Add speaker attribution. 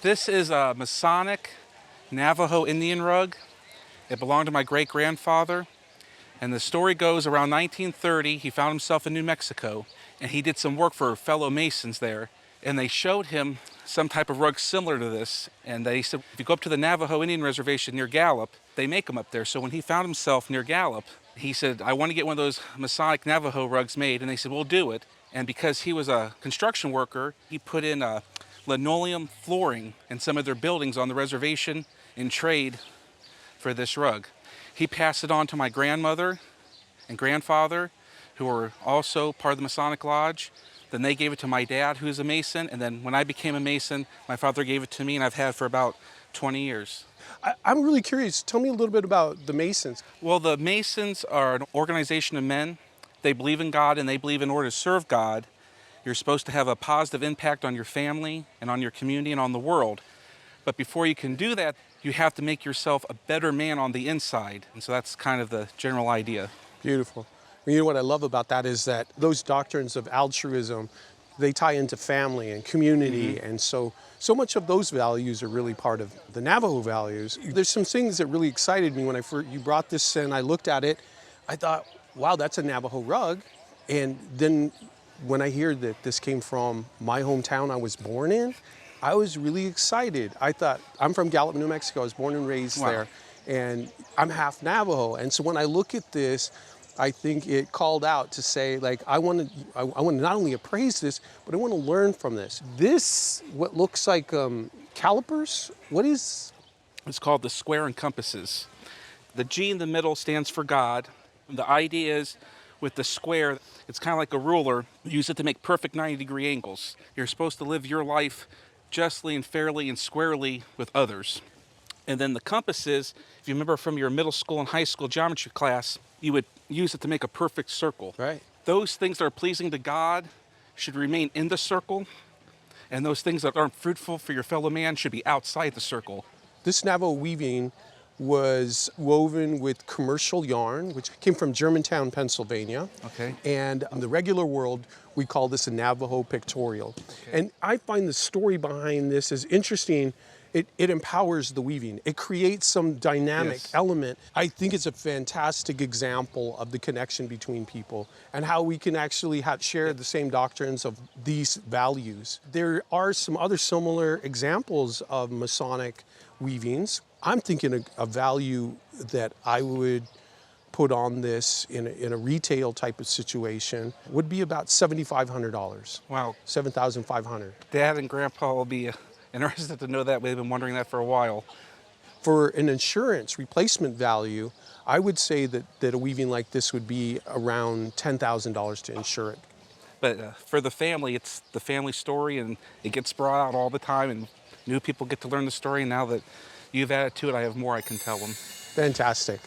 Speaker 1: This is a Masonic Navajo Indian rug. It belonged to my great-grandfather. And the story goes around 1930, he found himself in New Mexico, and he did some work for fellow Masons there. And they showed him some type of rug similar to this. And they said, if you go up to the Navajo Indian Reservation near Gallup, they make them up there. So when he found himself near Gallup, he said, I want to get one of those Masonic Navajo rugs made. And they said, we'll do it. And because he was a construction worker, he put in a linoleum flooring in some of their buildings on the reservation in trade for this rug. He passed it on to my grandmother and grandfather, who were also part of the Masonic Lodge. Then they gave it to my dad, who's a Mason. And then when I became a Mason, my father gave it to me, and I've had it for about 20 years.
Speaker 2: I'm really curious. Tell me a little bit about the Masons.
Speaker 1: Well, the Masons are an organization of men. They believe in God, and they believe in order to serve God, you're supposed to have a positive impact on your family and on your community and on the world. But before you can do that, you have to make yourself a better man on the inside. And so that's kind of the general idea.
Speaker 2: Beautiful. You know what I love about that is that those doctrines of altruism, they tie into family and community. And so much of those values are really part of the Navajo values. There's some things that really excited me when you brought this in. I looked at it. I thought, wow, that's a Navajo rug. And then when I hear that this came from my hometown I was born in, I was really excited. I thought, I'm from Gallup, New Mexico. I was born and raised there, and I'm half Navajo. And so when I look at this, I think it called out to say, like, I want to not only appraise this, but I want to learn from this. This, what looks like calipers, what is?
Speaker 1: It's called the square and compasses. The G in the middle stands for God. The idea is, with the square, it's kind of like a ruler. Use it to make perfect 90-degree angles. You're supposed to live your life justly and fairly and squarely with others. And then the compasses, if you remember from your middle school and high school geometry class, you would use it to make a perfect circle.
Speaker 2: Right.
Speaker 1: Those things that are pleasing to God should remain in the circle, and those things that aren't fruitful for your fellow man should be outside the circle.
Speaker 2: This Navajo weaving was woven with commercial yarn, which came from Germantown, Pennsylvania.
Speaker 1: Okay.
Speaker 2: And in the regular world, we call this a Navajo Pictorial. Okay. And I find the story behind this is interesting. It empowers the weaving. It creates some dynamic element. I think it's a fantastic example of the connection between people and how we can actually share the same doctrines of these values. There are some other similar examples of Masonic weavings. I'm thinking a value that I would put on this in a retail type of situation would be about $7,500.
Speaker 1: Wow.
Speaker 2: $7,500.
Speaker 1: Dad and Grandpa will be interested to know that. We've been wondering that for a while.
Speaker 2: For an insurance replacement value, I would say that a weaving like this would be around $10,000 to insure it.
Speaker 1: But for the family, it's the family story, and it gets brought out all the time, and new people get to learn the story. And now that you've added to it, I have more I can tell them.
Speaker 2: Fantastic.